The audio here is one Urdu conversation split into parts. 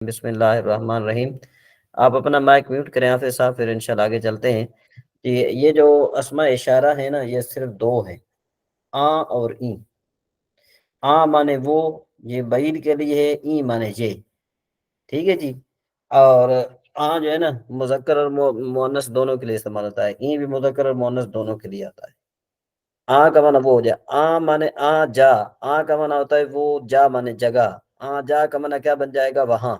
بسم اللہ الرحمن الرحیم۔ آپ اپنا مائک میوٹ کریں حافظ صاحب، پھر انشاءاللہ آگے چلتے ہیں۔ کہ یہ جو اسماء اشارہ ہے نا، یہ صرف دو ہیں، آ اور ای۔ آ مانے وہ، یہ بعید کے لیے ہے، ای مانے یہ، ٹھیک ہے جی۔ اور آ جو ہے نا مذکر اور مؤنث دونوں کے لیے استعمال ہوتا ہے، ای بھی مذکر اور مؤنث دونوں کے لیے آتا ہے۔ آ کا مانا وہ ہو جائے، آ مانے آ جا، آ کا مانا ہوتا ہے وہ، جا مانے جگہ، آ جا کا مانا کیا بن جائے گا؟ وہاں۔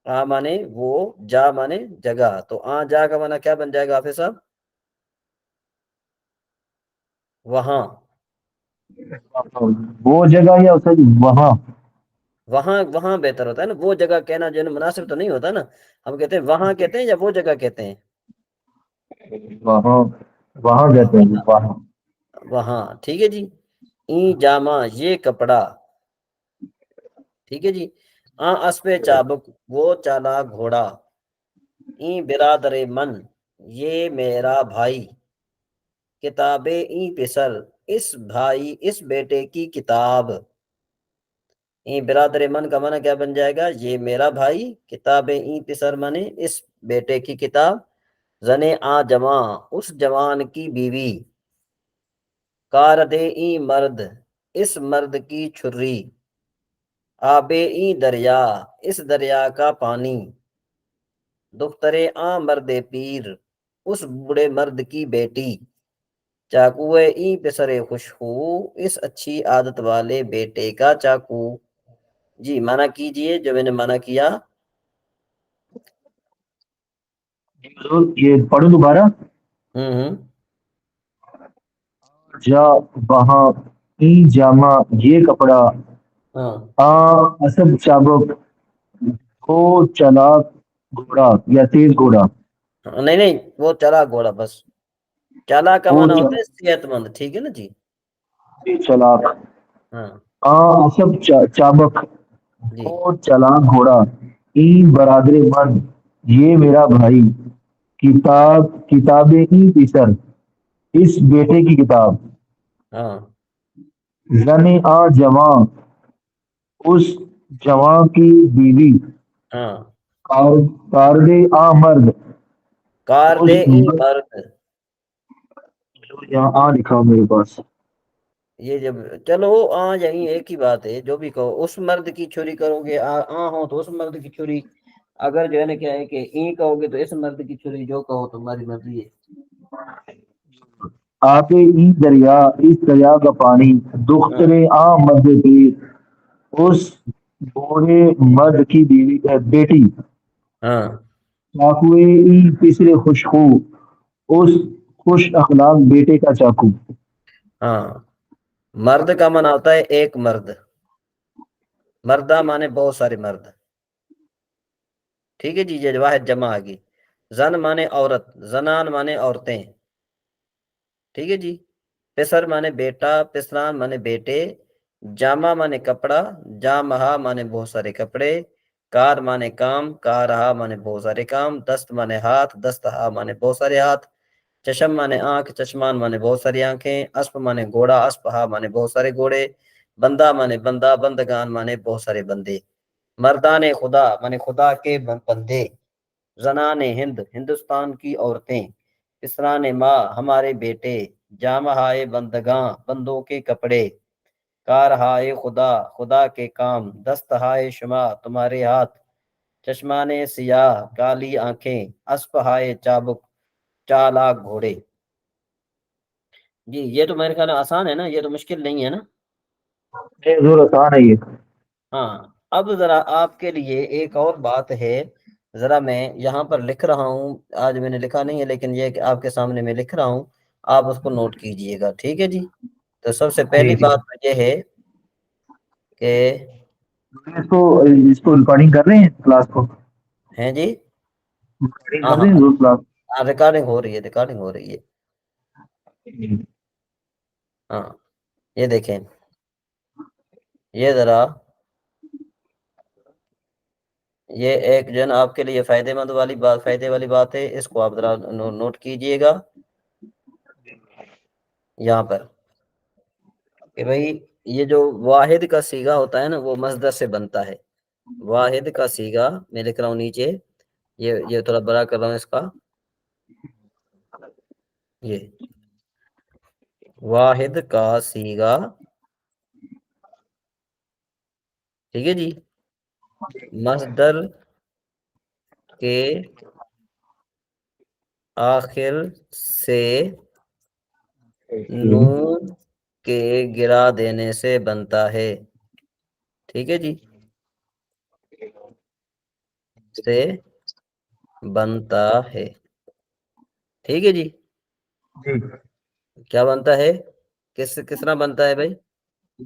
آ مانے وہ، جا مانے جگہ، تو آ جا کا مانا کیا بن جائے گا حافظ صاحب؟ وہاں۔ وہ جگہ یا اسے وہاں؟ وہاں وہاں بہتر ہوتا ہے نا، وہ جگہ کہنا جو ہے نا مناسب تو نہیں ہوتا نا، ہم کہتے ہیں وہاں کہتے ہیں یا وہ جگہ کہتے ہیں؟ وہاں، وہاں ہاں کہتے ہیں وہاں۔ وہاں، ٹھیک ہے جی۔ ای جامہ یہ کپڑا، ٹھیک ہے جی۔ آ اسپے چابک وہ چالا گھوڑا، این برادر من یہ میرا بھائی، کتابیں این پسر اس بھائی اس بیٹے کی کتاب۔ این برادر من کا معنی کیا بن جائے گا؟ یہ میرا بھائی، کتابیں این پسر مانے اس بیٹے کی کتاب، زنے آ جواں اس جوان کی بیوی، کاردے این مرد اس مرد کی چھری، آبے این دریا اس دریا کا پانی، دخترے آ مرد پیر اس بوڑھے مرد کی بیٹی، چاقوے ای پسرے خوشخو اس اچھی عادت والے بیٹے کا چاقو۔ جی معنی کیجئے جو میں نے معنی کیا۔ یہ پڑھو دوبارہ۔ ہوں جا وہاں، ای جامہ یہ کپڑا، ہاں آ اسب چابک وہ چلاک گھوڑا یا تیز گھوڑا، نہیں نہیں، وہ چلا گھوڑا بس، چلا کا وہ معنی ہوتا ہے صحت مند، ٹھیک ہے نا جی۔ چلاک، ہاں آ اسب چابک جی وہ چلاک گھوڑا، ای برادر مرد یہ میرا بھائی، کتاب کتابیں ای پسر اس بیٹے کی کتاب، ہاں زن آ جواں اس جواں کی بیوی، ہاں، کارد آ مرد کار اس دے ای مرد، یہاں آ لکھا ہو میرے پاس۔ یہ جب چلو آ یہیں ایک ہی بات ہے، جو بھی کہو، اس مرد کی چھری کرو گے آ ہو تو اس مرد کی چھری، اگر جو ہے نا کیا ہے کہ ای کہو گے تو اس مرد کی چھری، جو کہو تمہاری مرضی ہے۔ آپ ای دریا اس دریا کا پانی، ہاں دختر آ مرد پیر اس بوڑھے مرد کی بیوی بیٹی، ہاں چاقوئے ای پسر خوشخو اس خوش اخلاق بیٹے کا چاقو۔ ہاں، مرد کا معنی ہوتا ہے ایک مرد، مردہ مانے بہت سارے مرد، ٹھیک ہے جی، یہ واحد جمع آ گئی۔ زن مانے عورت، زنان مانے عورتیں، ٹھیک ہے جی۔ پسر مانے بیٹا، پسران مانے بیٹے، جامہ مانے کپڑا، جامہا مانے بہت سارے کپڑے، کار مانے کام، کارہا مانے بہت سارے کام، دست مانے ہاتھ، دستہا مانے بہت سارے ہاتھ، چشم مانے آنکھ، چشمان مانے بہت ساری آنکھیں، اسپ مانے گھوڑا، اسپہا مانے بہت سارے گھوڑے، بندہ مانے بندہ، بندگان مانے بہت سارے بندے، مردان خدا مانے خدا کے بندے، زنان ہند ہندوستان کی عورتیں، اسران ماں ہمارے بیٹے، جامہائے بندگاں بندوں کے کپڑے، کارہائے خدا خدا کے کام، دستہائے شما تمہارے ہاتھ، چشمان سیاہ کالی آنکھیں، اسپہائے چابک چالاک گھوڑے۔ جی یہ تو میرے خیال میں آسان ہے نا، یہ تو مشکل نہیں ہے نا۔ ضرور آسان ہے یہ۔ ہاں، اب ذرا آپ کے لیے ایک اور بات ہے، ذرا میں یہاں پر لکھ رہا ہوں، آج میں نے لکھا نہیں ہے لیکن یہ کہ آپ کے سامنے میں لکھ رہا ہوں، آپ اس کو نوٹ کیجئے گا، ٹھیک ہے جی۔ تو سب سے جی پہلی جی، بات یہ ہے کہ اس کو ریکارڈنگ کر رہے ہیں کلاس کو؟ ہیں جی، ریکارڈنگ ہاں کر ہاں رہے ہیں ضرور کلاس؟ ریکارڈنگ ہو رہی ہے، ریکارڈنگ ہو رہی ہے۔ ہاں یہ دیکھیں، یہ ذرا یہ ایک جو ہے نا آپ کے لیے فائدے مند والی بات، فائدے والی بات ہے، اس کو آپ ذرا نوٹ کیجئے گا یہاں پر، کہ بھئی یہ جو واحد کا صیغہ ہوتا ہے نا وہ مصدر سے بنتا ہے، واحد کا سیگا میں لکھ رہا ہوں نیچے، یہ تھوڑا بڑا کر رہا ہوں اس کا، یہ واحد کا سیگا، ٹھیک ہے جی، مصدر کے آخر سے نون کے گرا دینے سے بنتا ہے، ٹھیک ہے جی، سے بنتا ہے، ٹھیک ہے جی، کیا بنتا ہے، کس طرح بنتا ہے بھائی؟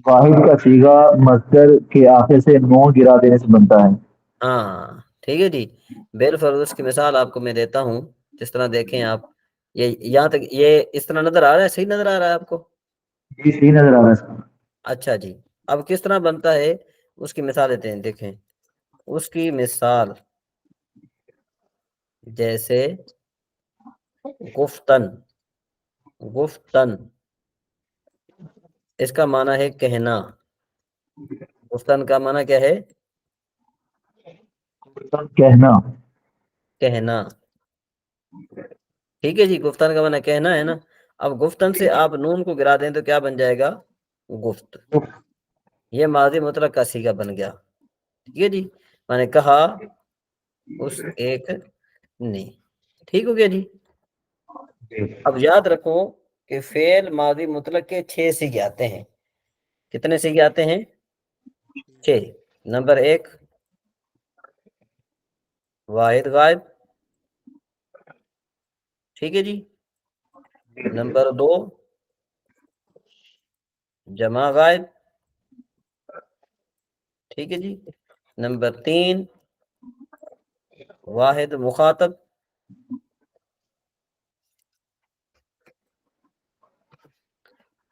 واحد کا صیغہ مصدر کے آخر سے نون گرا دینے سے بنتا ہے۔ ہاں ٹھیک ہے جی، بالفرض کی مثال آپ کو میں دیتا ہوں، جس طرح دیکھیں آپ، یہ یہاں تک یہ اس طرح نظر آ رہا ہے، صحیح نظر آ رہا ہے آپ کو؟ جی صحیح نظر آ رہا ہے اس کا۔ اچھا جی، اب کس طرح بنتا ہے اس کی مثال دیتے ہیں، دیکھیں اس کی مثال، جیسے گفتن، گفتن اس کا معنی ہے کہنا، گفتن کا معنی کیا ہے؟ کہنا۔ کہنا، ٹھیک ہے جی، گفتن کا معنی کہنا ہے نا، اب گفتن سے آپ نون کو گرا دیں تو کیا بن جائے گا؟ گفت، یہ ماضی مطلق کا صیغہ بن گیا، ٹھیک ہے جی، میں نے کہا اس ایک نے، ٹھیک ہو گیا جی۔ اب یاد رکھو کہ فعل ماضی مطلق کے 6 صیغے آتے ہیں، کتنے صیغے آتے ہیں؟ 6۔ نمبر 1 واحد غائب، ٹھیک ہے جی، نمبر 2 جمع غائب، ٹھیک ہے جی، نمبر 3 واحد مخاطب،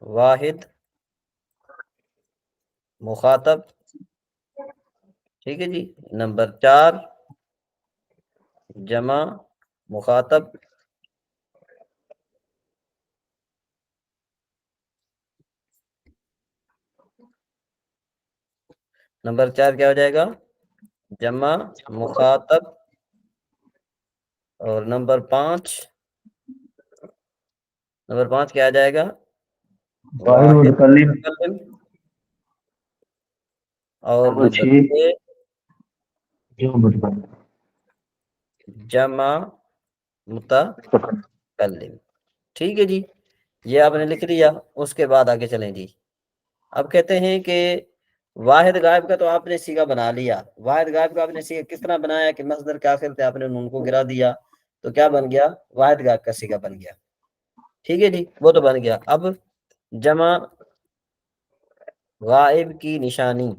واحد مخاطب، ٹھیک ہے جی، نمبر 4 جمع مخاطب، نمبر 4 کیا ہو جائے گا؟ جمع مخاطب، اور نمبر 5 کیا آ جائے گا؟ واحد واحد متکلم۔ متکلم، اور نمبر نمبر 6 6 جو متکلم۔ جمع متکلم، ٹھیک ہے جی، یہ آپ نے لکھ لیا، اس کے بعد آگے چلیں جی۔ اب کہتے ہیں کہ واحد غائب کا تو آپ نے صیغہ بنا لیا، واحد غائب کا آپ نے صیغہ کس طرح بنایا کہ مصدر کے آخر پہ آپ نے نون کو گرا دیا، تو کیا بن گیا؟ واحد غائب کا صیغہ بن گیا، ٹھیک ہے جی، وہ تو بن گیا۔ اب جمع غائب کی نشانی،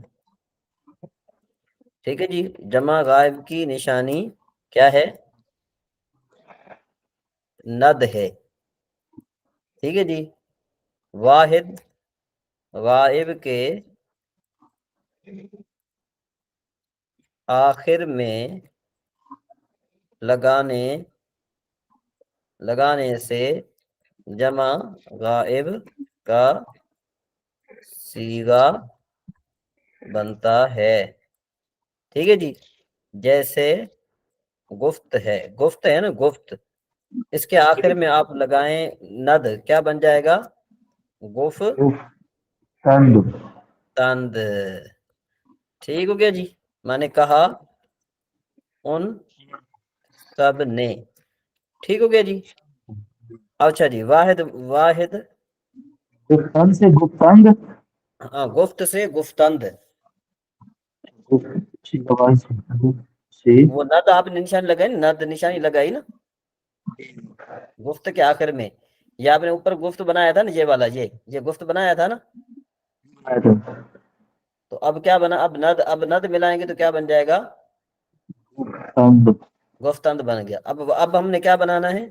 ٹھیک ہے جی، جمع غائب کی نشانی کیا ہے؟ ند ہے، ٹھیک ہے جی، واحد غائب کے آخر میں لگانے سے جمع غائب کا صیغہ بنتا ہے، ٹھیک ہے جی، جیسے گفت ہے نا، گفت، اس کے آخر میں آپ لگائیں ند، کیا بن جائے گا؟ تند۔ تند، ٹھیک ہو گیا جی، میں نے کہا ان سب نے، ٹھیک ہو گیا جی۔ اچھا جی، واحد گفتن سے گفتند۔ ہاں، گفت سے گفتند، سے وہ ند آپ نے نشانی لگائی نا، ند نشانی لگائی نا گفت کے آخر میں، یہ آپ نے اوپر گفت بنایا تھا نا، یہ والا، یہ گفت بنایا تھا نا، تو اب کیا بنا؟ اب ند ملائیں گے تو کیا بن جائے گا؟ تند۔ گفتند بن گیا۔ اب ہم نے کیا بنانا ہے؟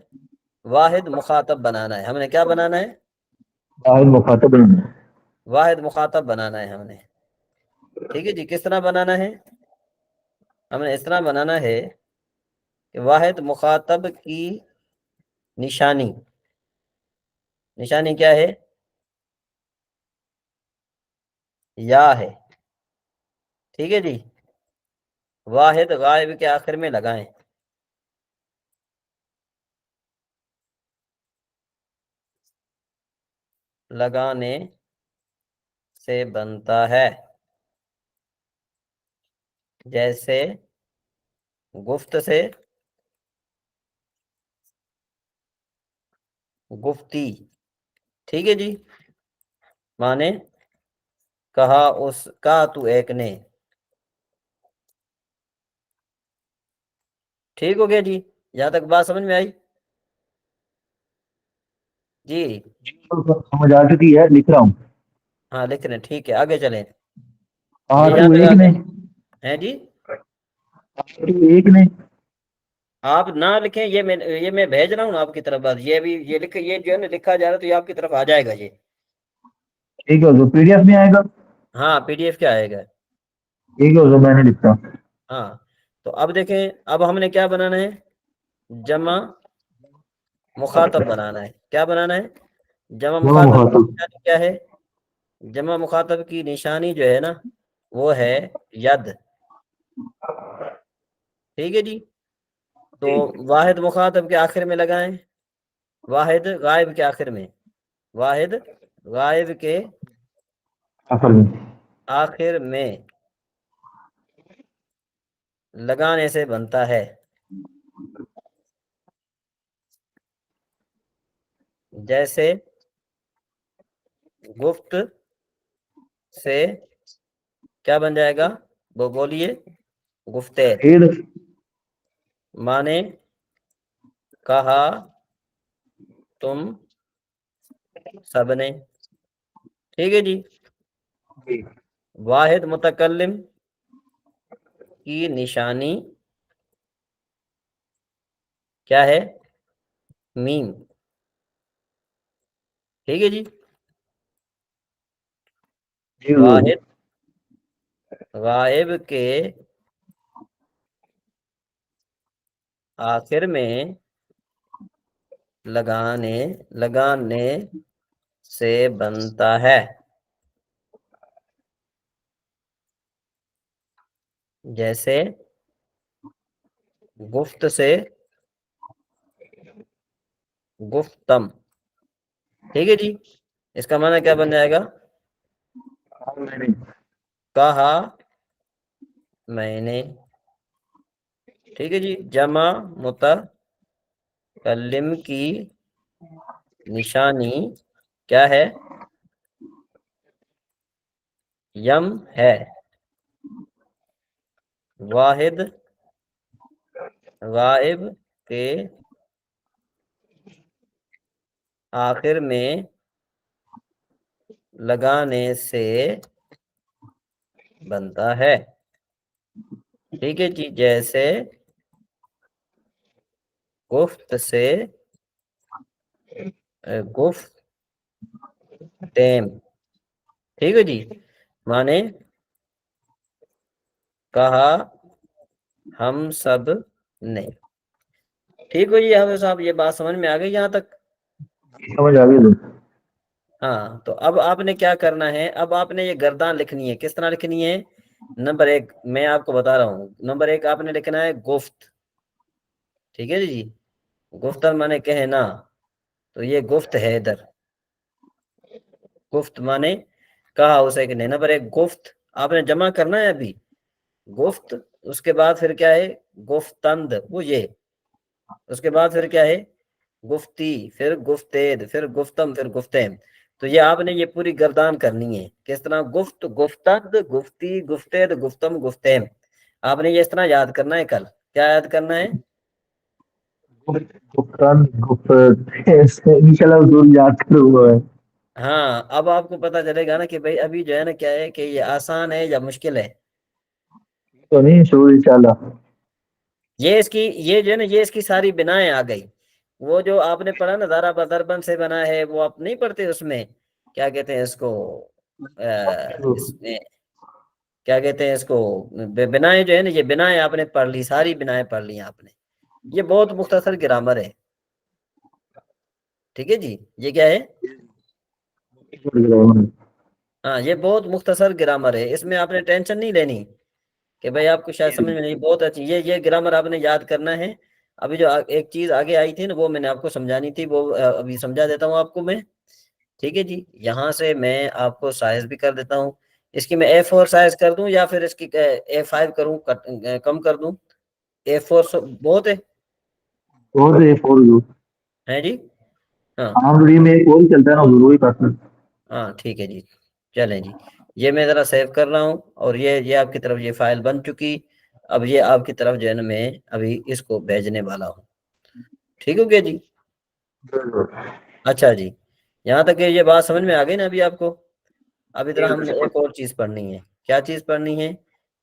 واحد مخاطب بنانا ہے، ہم نے کیا بنانا ہے؟ واحد مخاطب بننا۔ واحد مخاطب بنانا ہے ہم نے، ٹھیک ہے جی، کس طرح بنانا ہے؟ ہم نے اس طرح بنانا ہے کہ واحد مخاطب کی نشانی کیا ہے؟ یا ہے، ٹھیک ہے جی، واحد غائب کے آخر میں لگائیں، لگانے سے بنتا ہے، جیسے گفت سے گفتی، ٹھیک ہے جی، مانے کہا اس کا تو ایک نے، ٹھیک ہو گیا جی، یہاں تک بات سمجھ میں آئی جی؟ سمجھ آ چکی ہے، لکھ رہا ہوں. ہاں لکھ رہے ہیں، ٹھیک ہے آگے چلیں، کہا یہ تو یہاں تک ایک آ نے، گئے ہیں جی؟ کہا تو ایک نے. آپ نہ لکھیں، یہ میں بھیج رہا ہوں آپ کی طرف، بس یہ بھی یہ لکھ، یہ جو ہے نا لکھا جا رہا ہے تو یہ آپ کی طرف آ جائے گا یہ، ٹھیک ہے حضور، پی ڈی ایف میں آئے گا. ہاں پی ڈی ایف کیا آئے گا، ٹھیک ہے حضور، میں نے لکھتا. ہاں تو اب دیکھیں، اب ہم نے کیا بنانا ہے، جمع مخاطب بنانا ہے، کیا بنانا ہے، جمع جمع مخاطب کی مخاطب. نشانی کیا ہے، جمع مخاطب کی نشانی جو ہے نا وہ ہے ید، ٹھیک ہے جی، تو واحد مخاطب کے آخر میں لگائیں، واحد غائب کے آخر میں، واحد غائب کے اصل میں. آخر میں لگانے سے بنتا ہے، جیسے گفت سے کیا بن جائے گا، وہ بولیے، گفتید، عید. مانے کہا تم سب نے، ٹھیک ہے جی، واحد متکلم کی نشانی کیا ہے، میم، ٹھیک ہے جی، جی حضور. واحد غائب کے آخر میں لگانے سے بنتا ہے، جیسے گفت سے گفتم، ٹھیک ہے جی، اس کا معنی کیا بن جائے گا، کہا میں نے، ٹھیک ہے جی، جمع متکلم کی نشانی کیا ہے، یم ہے، واحد غائب کے آخر میں لگانے سے بنتا ہے، ٹھیک ہے جی، جیسے گفت سے گفتیم، ٹھیک ہے جی، مانے کہا ہم سب نے، ٹھیک ہو جی حافظ صاحب، یہ بات سمجھ میں آ گئی یہاں تک؟ سمجھ آ گئی حضور. ہاں تو اب آپ نے کیا کرنا ہے، اب آپ نے یہ گردان لکھنی ہے، کس طرح لکھنی ہے، نمبر ایک میں آپ کو بتا رہا ہوں، نمبر ایک آپ نے لکھنا ہے گفت، ٹھیک ہے جی، گفتن مانے کہنا، تو یہ گفت ہے ادھر، گفت مانے کہا اسے کہ نہیں، نمبر ایک گفت آپ نے جمع کرنا ہے ابھی، گفت، اس کے بعد پھر کیا ہے، گفتند، وہ یہ، اس کے بعد پھر کیا ہے، گفتی، پھر گفتید، پھر گفتم، پھر گفتیم، تو یہ آپ نے یہ پوری گردان کرنی ہے، کس طرح، گفت، گفتند، گفتی، گفتید، گفتم، گفتیم، آپ نے یہ اس طرح یاد کرنا ہے، کل کیا یاد کرنا ہے، گفتان گفت. انشاءاللہ حضور یاد کروں گا میں. ہاں اب آپ کو پتا چلے گا نا کہ بھئی ابھی جو ہے نا کیا ہے کہ یہ آسان ہے یا مشکل ہے، تو نہیں شروع انشاءاللہ. یہ اس کی، یہ جو ہے نا یہ اس کی ساری بنائیں آ گئی، وہ جو آپ نے پڑھا نا ضرب ضربن سے بنا ہے، وہ آپ نہیں پڑھتے، اس میں کیا کہتے ہیں اس کو، اس میں کیا کہتے ہیں اس کو، بنائیں جو ہے نا، یہ بنائیں آپ نے پڑھ لی، ساری بنائیں پڑھ لی آپ نے، یہ بہت مختصر گرامر ہے، ٹھیک ہے جی، یہ کیا ہے، ہاں یہ بہت مختصر گرامر ہے، اس میں آپ نے ٹینشن نہیں لینی، کہ بھائی آپ کو شاید سمجھ میں نہیں، بہت اچھی یہ گرامر آپ نے یاد کرنا ہے. ابھی جو ایک چیز آگے آئی تھی نا وہ میں نے آپ کو سمجھانی تھی، وہ ابھی سمجھا دیتا ہوں آپ کو میں. ٹھیک ہے جی. یہاں سے میں آپ کو سائز بھی کر دیتا ہوں. اس کی میں A4 سائز کر دوں یا پھر اس کی A5 کروں، کم کر دوں؟ A4 بہت ہے اور یہ فور یو ہے جی. ہاں عام ڈی میں ایک اور ہی چلتا ہے نا ضروری پرسن. ہاں ٹھیک ہے جی. چلیں جی، یہ میں ذرا سیو کر رہا ہوں، اور یہ آپ کی طرف یہ فائل بن چکی. اب یہ آپ کی طرف جو ہے نا میں ابھی اس کو بھیجنے والا ہوں. ٹھیک ہو گیا جی. اچھا جی، یہاں تک کہ یہ بات سمجھ میں آ گئی نا ابھی آپ کو. اب ادھر ہم نے ایک اور چیز پڑھنی ہے. کیا چیز پڑھنی ہے؟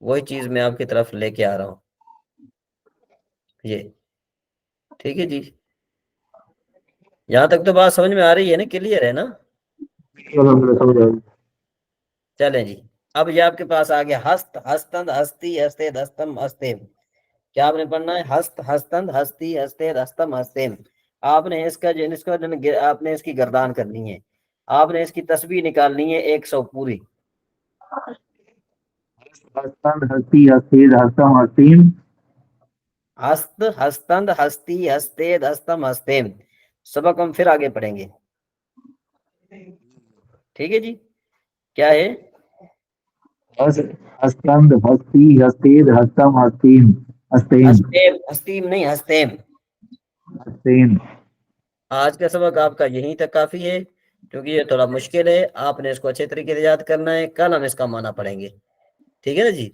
وہی چیز میں آپ کی طرف لے کے آ رہا ہوں. یہ ٹھیک ہے جی. یہاں تک تو بات سمجھ میں آ رہی ہے نا، کلیئر ہے نا؟ چلیں جی. اب یہ آپ کے پاس آ گیا ہست، ہستند، ہستی، ہستے، دستم، ہستیم. کیا آپ نے پڑھنا ہے؟ ہست، ہستند، ہستی، ہستے، دستم، ہستیم. آپ نے اس کا آپ نے اس کی گردان کرنی ہے. آپ نے اس کی تسبیح نکالنی ہے 100 پوری. ہستی ہستی ہستم ہستیم. ہست، ہستند، ہستی، ہستے، دستم، ہستیم. سبق ہم پھر آگے پڑھیں گے. ٹھیک ہے جی. کیا ہے؟ ہستند ہستی ہستید ہستم ہستیم. ہستیم ہستیم، ہستیم نہیں، ہستیم. ہستیم. آج کا سبق آپ کا یہیں تک کافی ہے، کیونکہ یہ تھوڑا مشکل ہے. آپ نے اس کو اچھے طریقے سے یاد کرنا ہے. کل ہم اس کا معنی پڑھیں گے. ٹھیک ہے نا جی.